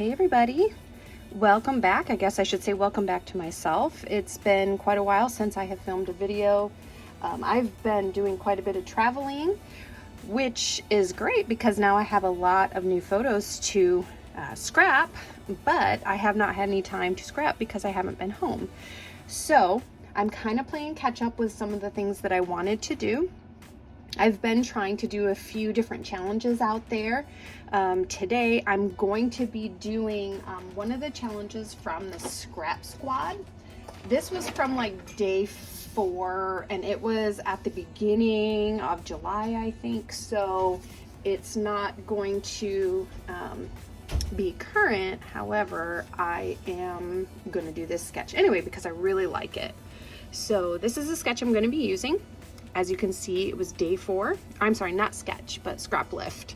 Hey everybody, welcome back. I guess I should say welcome back to myself. It's been quite a while since I have filmed a video. I've been doing quite a bit of traveling, which is great because now I have a lot of new photos to scrap, but I have not had any time to scrap because I haven't been home. So I'm kind of playing catch up with some of the things that I wanted to do. I've been trying to do a few different challenges out there. Today I'm going to be doing one of the challenges from the Scrap Squad. This was from like day 4 and it was at the beginning of July, I think. So it's not going to be current. However, I am going to do this sketch anyway because I really like it. So this is a sketch I'm going to be using. As you can see, it was day 4. I'm sorry, not sketch, but scrap lift.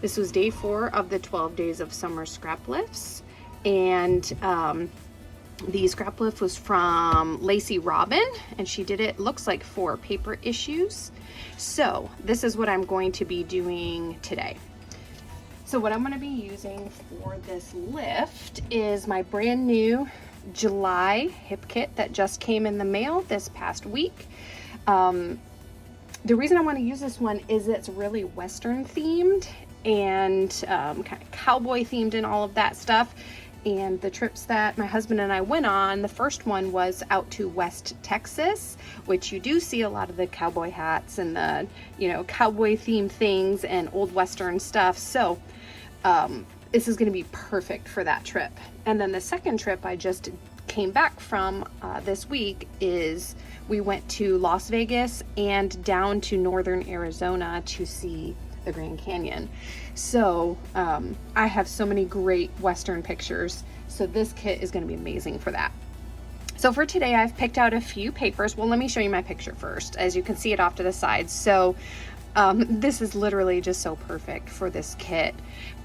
This was day 4 of the 12 days of summer scrap lifts. And the scrap lift was from Lacey Robin, and she did it, looks like 4 paper issues. So this is what I'm going to be doing today. So what I'm going to be using for this lift is my brand new July hip kit that just came in the mail this past week. The reason I want to use this one is it's really Western themed and kind of cowboy themed and all of that stuff. And the trips that my husband and I went on, the first one was out to West Texas, which you do see a lot of the cowboy hats and the, you know, cowboy themed things and old Western stuff. So this is going to be perfect for that trip. And then the second trip I just came back from this week is we went to Las Vegas and down to northern Arizona to see the Grand Canyon. So I have so many great Western pictures, so this kit is going to be amazing for that. So for today I've picked out a few papers. Well, let me show you my picture first. As you can see it off to the side. So this is literally just so perfect for this kit.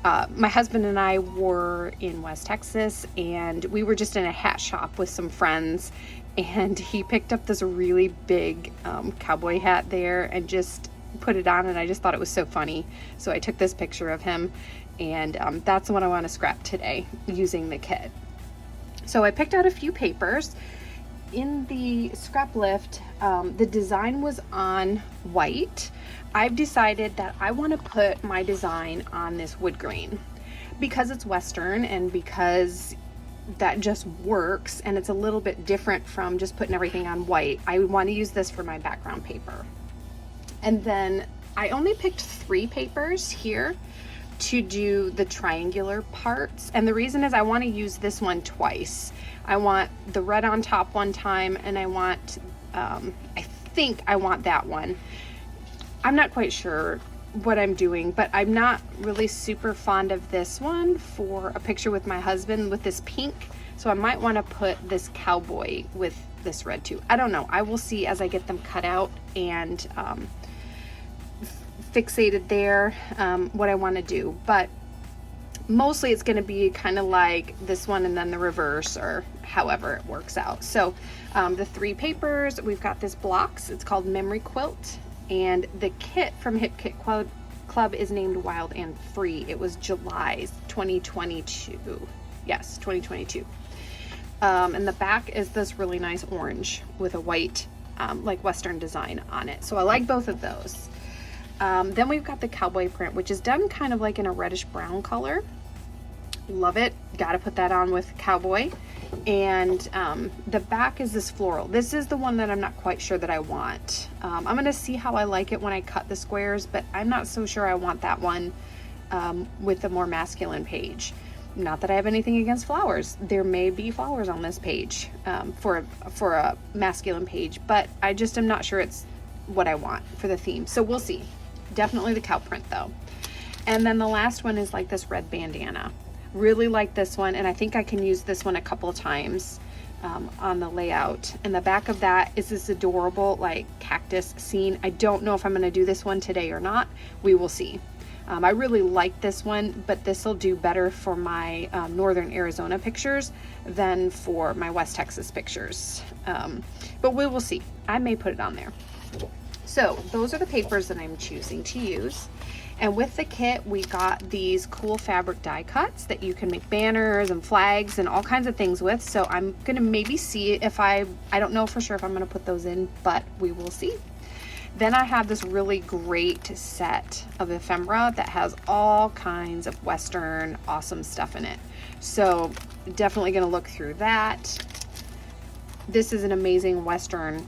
My husband and I were in West Texas and we were just in a hat shop with some friends, and he picked up this really big cowboy hat there and just put it on, and I just thought it was so funny. So I took this picture of him, and that's the one I want to scrap today using the kit. So I picked out a few papers. In the scrap lift, the design was on white. I've decided that I want to put my design on this wood grain because it's Western and because that just works, and it's a little bit different from just putting everything on white. I want to use this for my background paper. And then I only picked 3 papers here to do the triangular parts, and the reason is I want to use this one twice. I want the red on top one time, and I want I think I want that one. I'm not quite sure what I'm doing, but I'm not really super fond of this one for a picture with my husband with this pink, so I might want to put this cowboy with this red too. I don't know, I will see as I get them cut out and fixated there what I want to do, but mostly it's going to be kind of like this one and then the reverse, or however it works out. So the 3 papers, we've got this blocks, it's called Memory Quilt, and the kit from Hip Kit Club is named Wild and Free. It was July 2022. Yes, 2022. And the back is this really nice orange with a white like Western design on it. So I like both of those. Then we've got the cowboy print, which is done kind of like in a reddish brown color. Love it. Got to put that on with cowboy. And the back is this floral. This is the one that I'm not quite sure that I want. I'm going to see how I like it when I cut the squares, but I'm not so sure I want that one with the more masculine page. Not that I have anything against flowers. There may be flowers on this page for a masculine page, but I just am not sure it's what I want for the theme. So we'll see. Definitely the cow print though. And then the last one is like this red bandana. Really like this one, and I think I can use this one a couple of times on the layout. And the back of that is this adorable like cactus scene. I don't know if I'm going to do this one today or not. We will see. I really like this one, but this will do better for my northern Arizona pictures than for my West Texas pictures. But we will see. I may put it on there. So those are the papers that I'm choosing to use. And with the kit, we got these cool fabric die cuts that you can make banners and flags and all kinds of things with. So I'm gonna maybe see if I don't know for sure if I'm gonna put those in, but we will see. Then I have this really great set of ephemera that has all kinds of Western awesome stuff in it. So definitely gonna look through that. This is an amazing Western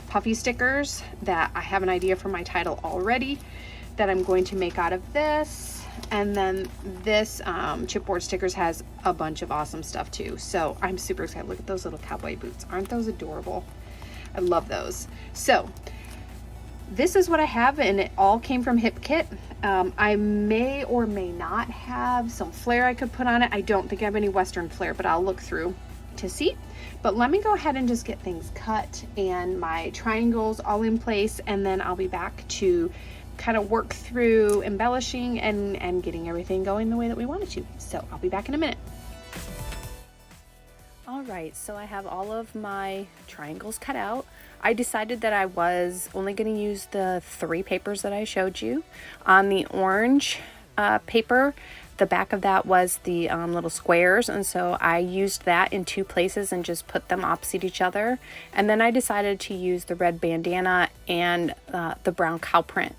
puffy stickers that I have an idea for my title already that I'm going to make out of this. And then this chipboard stickers has a bunch of awesome stuff too. So I'm super excited. Look at those little cowboy boots. Aren't those adorable? I love those. So this is what I have, and it all came from Hip Kit. I may or may not have some flair I could put on it. I don't think I have any Western flair, but I'll look through to see. But let me go ahead and just get things cut and my triangles all in place, and then I'll be back to kind of work through embellishing and getting everything going the way that we want it to. So I'll be back in a minute. All right, so I have all of my triangles cut out. I decided that I was only going to use the 3 papers that I showed you. On the orange paper, the back of that was the little squares, and so I used that in 2 places and just put them opposite each other. And then I decided to use the red bandana and the brown cow print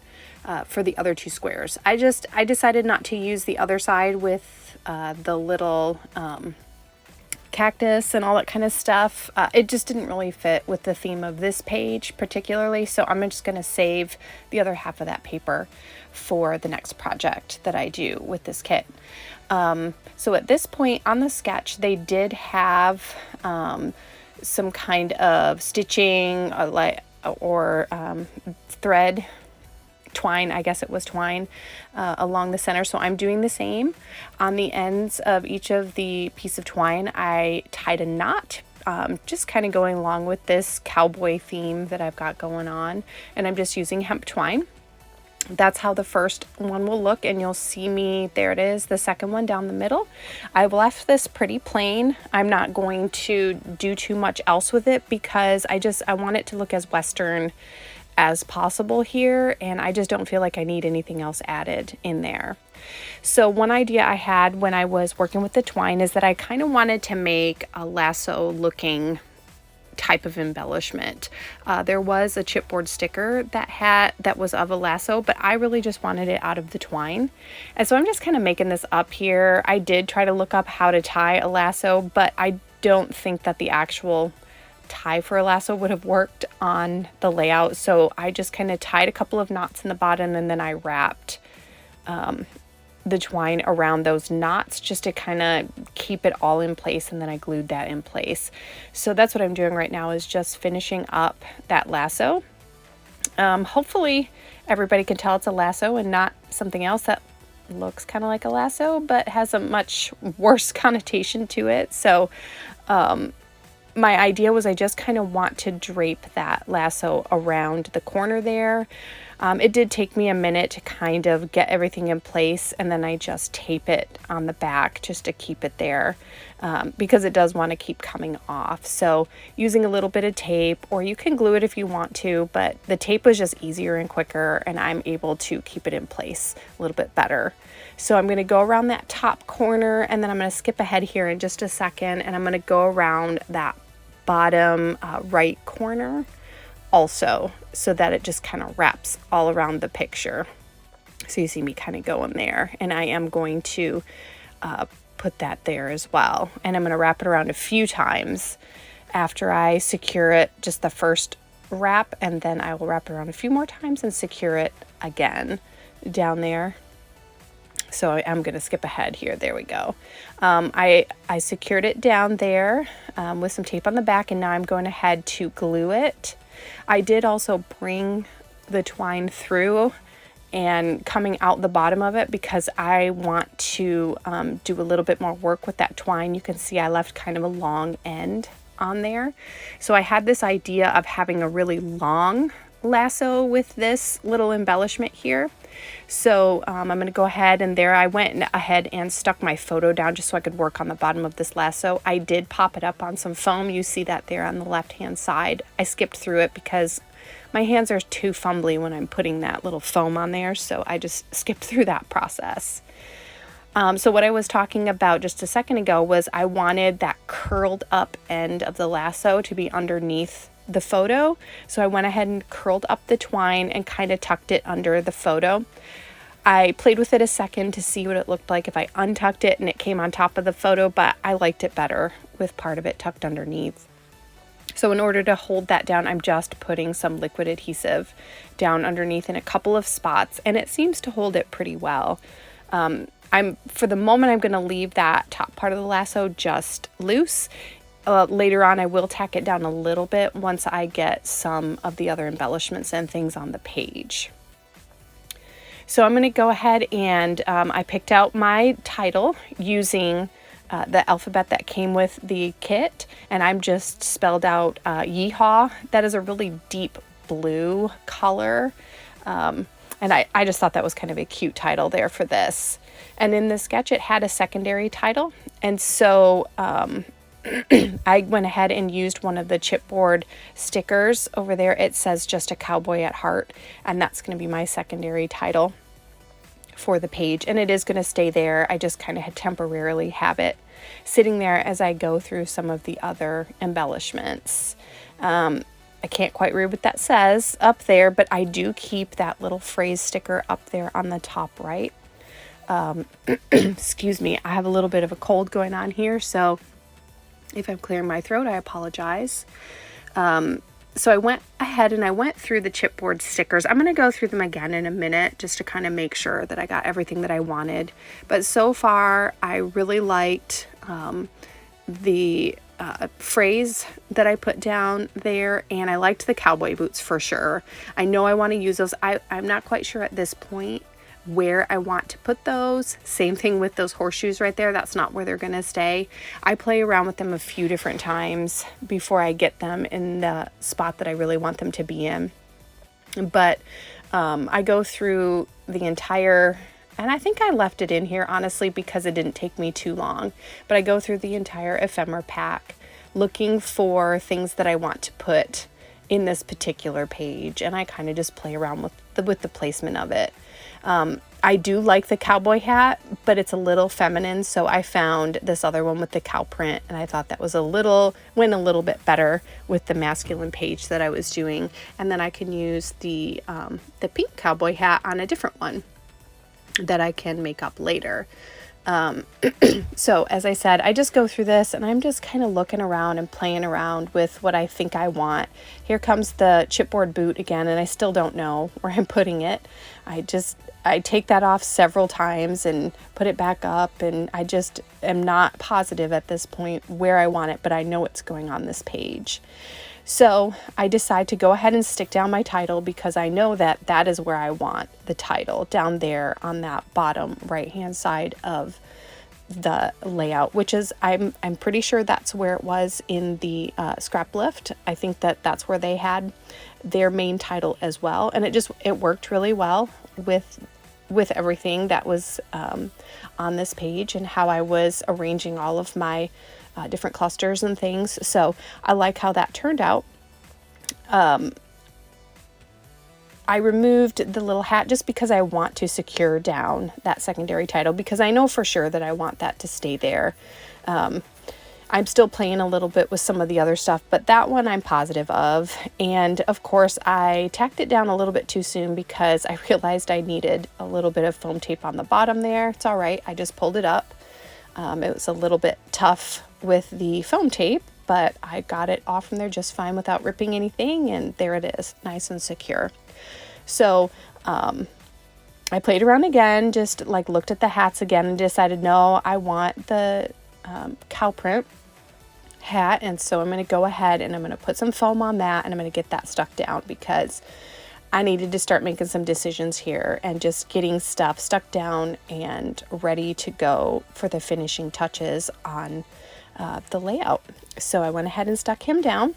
for the other 2 squares. I decided not to use the other side with the little cactus and all that kind of stuff. It just didn't really fit with the theme of this page particularly, so I'm just going to save the other half of that paper for the next project that I do with this kit. So at this point on the sketch, they did have some kind of stitching or thread, twine, I guess it was twine, along the center. So I'm doing the same. On the ends of each of the piece of twine, I tied a knot, just kind of going along with this cowboy theme that I've got going on. And I'm just using hemp twine. That's how the first one will look, and you'll see me, there it is, the second one down the middle. I've left this pretty plain. I'm not going to do too much else with it because I want it to look as Western as possible here, and I just don't feel like I need anything else added in there. So one idea I had when I was working with the twine is that I kind of wanted to make a lasso looking type of embellishment. There was a chipboard sticker that was of a lasso, but I really just wanted it out of the twine. And so I'm just kind of making this up here. I did try to look up how to tie a lasso, but I don't think that the actual tie for a lasso would have worked on the layout. So I just kind of tied a couple of knots in the bottom, and then I wrapped the twine around those knots just to kind of keep it all in place, and then I glued that in place. So that's what I'm doing right now, is just finishing up that lasso. Hopefully everybody can tell it's a lasso and not something else that looks kind of like a lasso but has a much worse connotation to it. So my idea was I just kind of want to drape that lasso around the corner there. It did take me a minute to kind of get everything in place, and then I just tape it on the back just to keep it there because it does want to keep coming off. So using a little bit of tape, or you can glue it if you want to, but the tape was just easier and quicker, and I'm able to keep it in place a little bit better. So I'm going to go around that top corner, and then I'm going to skip ahead here in just a second, and I'm going to go around that bottom right corner also, so that it just kind of wraps all around the picture. So you see me kind of going there, and I am going to put that there as well. And I'm going to wrap it around a few times after I secure it, just the first wrap, and then I will wrap it around a few more times and secure it again down there. So I'm going to skip ahead here. There we go. I secured it down there with some tape on the back, and now I'm going ahead to glue it. I did also bring the twine through and coming out the bottom of it because I want to do a little bit more work with that twine. You can see I left kind of a long end on there. So I had this idea of having a really long lasso with this little embellishment here. So I'm going to go ahead, and there I went ahead and stuck my photo down just so I could work on the bottom of this lasso. I did pop it up on some foam. You see that there on the left hand side. I skipped through it because my hands are too fumbly when I'm putting that little foam on there, so I just skipped through that process. So what I was talking about just a second ago was I wanted that curled up end of the lasso to be underneath the photo. So I went ahead and curled up the twine and kind of tucked it under the photo. I played with it a second to see what it looked like if I untucked it and it came on top of the photo, but I liked it better with part of it tucked underneath. So in order to hold that down, I'm just putting some liquid adhesive down underneath in a couple of spots, and it seems to hold it pretty well. For the moment, I'm going to leave that top part of the lasso just loose. Later on, I will tack it down a little bit once I get some of the other embellishments and things on the page. So I'm going to go ahead and I picked out my title using the alphabet that came with the kit, and I'm just spelled out Yeehaw. That is a really deep blue color, and I just thought that was kind of a cute title there for this. And in the sketch, it had a secondary title, and so I went ahead and used one of the chipboard stickers over there. It says "Just a Cowboy at Heart," and that's going to be my secondary title for the page, and it is going to stay there. I just kind of temporarily have it sitting there as I go through some of the other embellishments. I can't quite read what that says up there, but I do keep that little phrase sticker up there on the top right. Excuse me, I have a little bit of a cold going on here, so if I'm clearing my throat, I apologize. So I went ahead and I went through the chipboard stickers. I'm going to go through them again in a minute just to kind of make sure that I got everything that I wanted. But so far, I really liked the phrase that I put down there, and I liked the cowboy boots for sure. I know I want to use those. I'm not quite sure at this point where I want to put those. Same thing with those horseshoes right there. That's not where they're going to stay. I play around with them a few different times before I get them in the spot that I really want them to be in. But I go through the entire, and I think I left it in here honestly because it didn't take me too long, but I go through the entire ephemera pack looking for things that I want to put in this particular page, and I kind of just play around with the placement of it. I do like the cowboy hat, but it's a little feminine, so I found this other one with the cow print, and I thought that was went a little bit better with the masculine page that I was doing. And then I can use the pink cowboy hat on a different one that I can make up later. So as I said, I just go through this and I'm just kind of looking around and playing around with what I think I want. Here comes the chipboard boot again, and I still don't know where I'm putting it. I take that off several times and put it back up, and I just am not positive at this point where I want it, but I know it's going on this page. So I decide to go ahead and stick down my title because I know that that is where I want the title, down there on that bottom right hand side of the layout, which is I'm pretty sure that's where it was in the scrap lift. I think that's where they had their main title as well, and it worked really well with everything that was on this page and how I was arranging all of my different clusters and things. So I like how that turned out. I removed the little hat just because I want to secure down that secondary title, because I know for sure that I want that to stay there. I'm still playing a little bit with some of the other stuff, but that one I'm positive of. And of course I tacked it down a little bit too soon because I realized I needed a little bit of foam tape on the bottom there. It's all right. I just pulled it up. It was a little bit tough with the foam tape, but I got it off from there just fine without ripping anything. And there it is, nice and secure. So, I played around again, just like looked at the hats again and decided, no, I want the cow print hat. And so I'm going to go ahead and I'm going to put some foam on that, and I'm going to get that stuck down because I needed to start making some decisions here and just getting stuff stuck down and ready to go for the finishing touches on the layout. So I went ahead and stuck him down.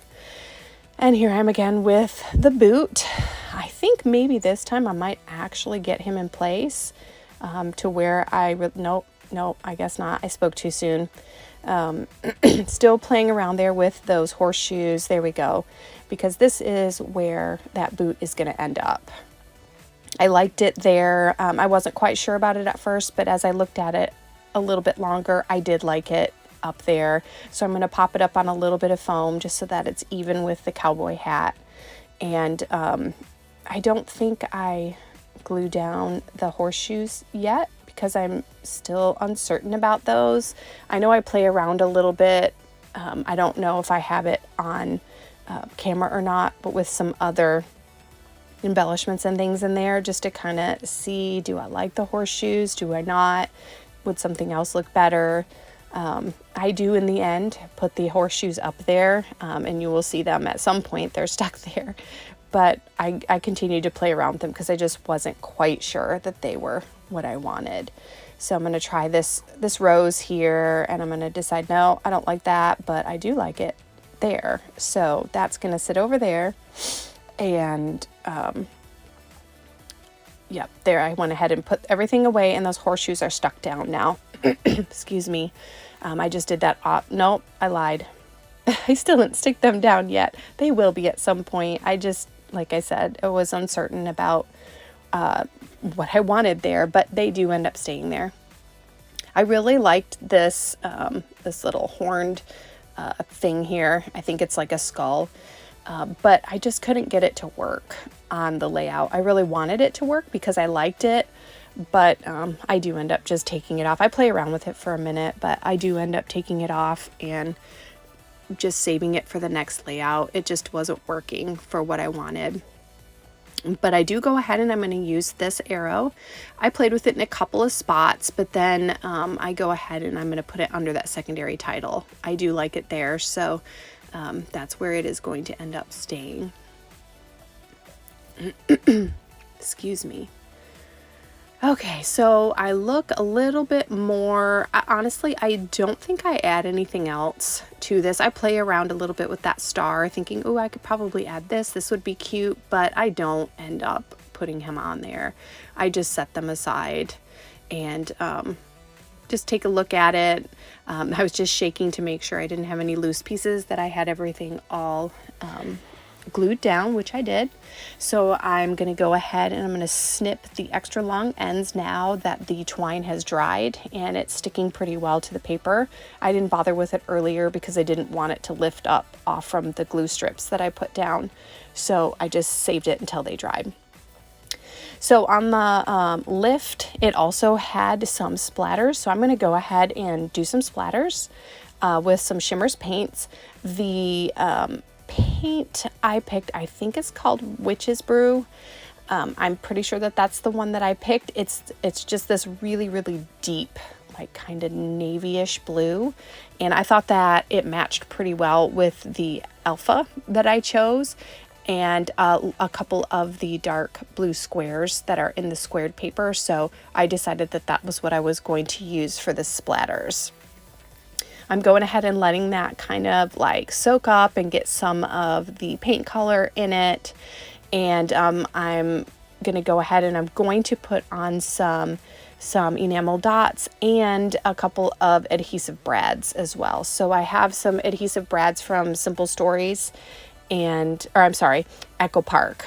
And here I am again with the boot. I think maybe this time I might actually get him in place to where nope, I guess not. I spoke too soon. Still playing around there with those horseshoes. There we go. Because this is where that boot is going to end up. I liked it there. I wasn't quite sure about it at first, but as I looked at it a little bit longer, I did like it up there. So I'm going to pop it up on a little bit of foam just so that it's even with the cowboy hat. And I don't think I glue down the horseshoes yet because I'm still uncertain about those. I know I play around a little bit. I don't know if I have it on camera or not, but with some other embellishments and things in there just to kind of see, do I like the horseshoes? Do I not? Would something else look better? I do in the end put the horseshoes up there, and you will see them at some point. They're stuck there, but I continued to play around with them because I just wasn't quite sure that they were what I wanted. So I'm going to try this rose here, and I'm going to decide, no, I don't like that, but I do like it there. So that's going to sit over there. And yep, there I went ahead and put everything away, and those horseshoes are stuck down now. Excuse me. I just did that. Nope, I lied. I still didn't stick them down yet. They will be at some point. I just, like I said, I was uncertain about what I wanted there, but they do end up staying there. I really liked this this little horned thing here. I think it's like a skull. But I just couldn't get it to work on the layout. I really wanted it to work because I liked it, but I do end up just taking it off. I play around with it for a minute, but I do end up taking it off and just saving it for the next layout. It just wasn't working for what I wanted. But I do go ahead and I'm going to use this arrow. I played with it in a couple of spots, but then I go ahead and I'm going to put it under that secondary title. I do like it there, so that's where it is going to end up staying. Excuse me. Okay, so I look a little bit more, honestly, I don't think I add anything else to this. I play around a little bit with that star thinking, oh, I could probably add this. This would be cute, but I don't end up putting him on there. I just set them aside and just take a look at it. I was just shaking to make sure I didn't have any loose pieces, that I had everything all glued down, which I did. So I'm going to go ahead and I'm going to snip the extra long ends now that the twine has dried and it's sticking pretty well to the paper. I didn't bother with it earlier because I didn't want it to lift up off from the glue strips that I put down. So I just saved it until they dried. So on the lift, it also had some splatters. So I'm going to go ahead and do some splatters with some Shimmers paints. The paint I picked, I think it's called Witch's Brew. I'm pretty sure that that's the one that I picked. It's just this really, really deep, like kind of navy-ish blue. And I thought that it matched pretty well with the alpha that I chose. And a couple of the dark blue squares that are in the squared paper. So I decided that that was what I was going to use for the splatters. I'm going ahead and letting that kind of like soak up and get some of the paint color in it. And I'm going to go ahead and I'm going to put on some enamel dots and a couple of adhesive brads as well. So I have some adhesive brads from Simple Stories Echo Park.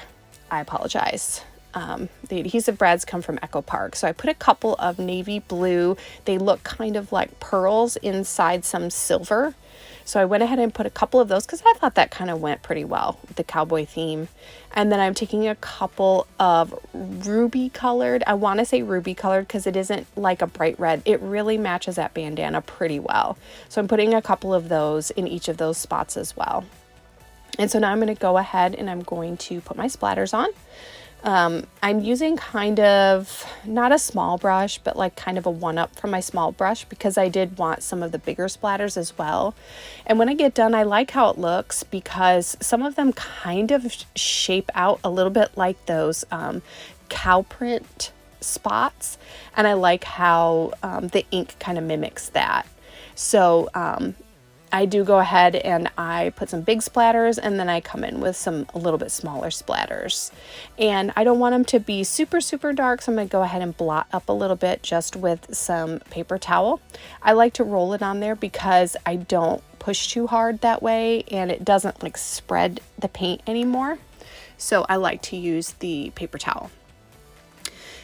I apologize. The adhesive brads come from Echo Park. So I put a couple of navy blue. They look kind of like pearls inside some silver. So I went ahead and put a couple of those because I thought that kind of went pretty well with the cowboy theme. And then I'm taking a couple of ruby colored. I want to say ruby colored because it isn't like a bright red. It really matches that bandana pretty well. So I'm putting a couple of those in each of those spots as well. And so now I'm going to go ahead and I'm going to put my splatters on. I'm using kind of, not a small brush, but like kind of a 1-up from my small brush because I did want some of the bigger splatters as well. And when I get done, I like how it looks because some of them kind of shape out a little bit like those cow print spots. And I like how the ink kind of mimics that. So I I do go ahead and I put some big splatters, and then I come in with some a little bit smaller splatters. And I don't want them to be super, super dark, so I'm going to go ahead and blot up a little bit just with some paper towel. I like to roll it on there because I don't push too hard that way, and it doesn't like spread the paint anymore. So I like to use the paper towel.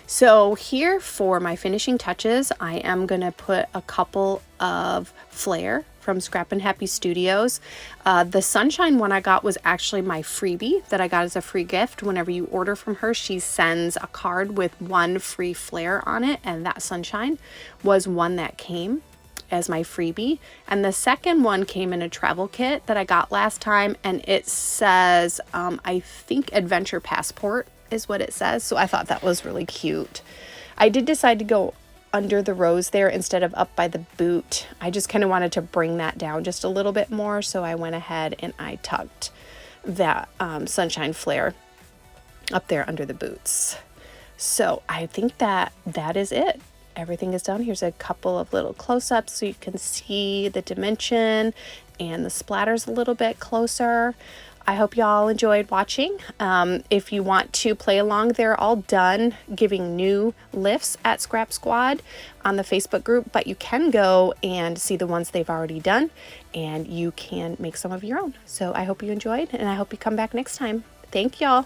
So here for my finishing touches, I am going to put a couple of Flair from Scrap and Happy Studios. The sunshine one I got was actually my freebie that I got as a free gift. Whenever you order from her, she sends a card with one free Flair on it, and that sunshine was one that came as my freebie. And the second one came in a travel kit that I got last time, and it says I think Adventure Passport is what it says. So I thought that was really cute. I did decide to go under the rose there instead of up by the boot. I just kind of wanted to bring that down just a little bit more, so I went ahead and I tucked that sunshine Flair up there under the boots. So I think that is it. Everything is done. Here's a couple of little close-ups so you can see the dimension and the splatters a little bit closer. I hope y'all enjoyed watching. If you want to play along, they're all done giving new lifts at Scrap Squad on the Facebook group, but you can go and see the ones they've already done, and you can make some of your own. So I hope you enjoyed, and I hope you come back next time. Thank y'all.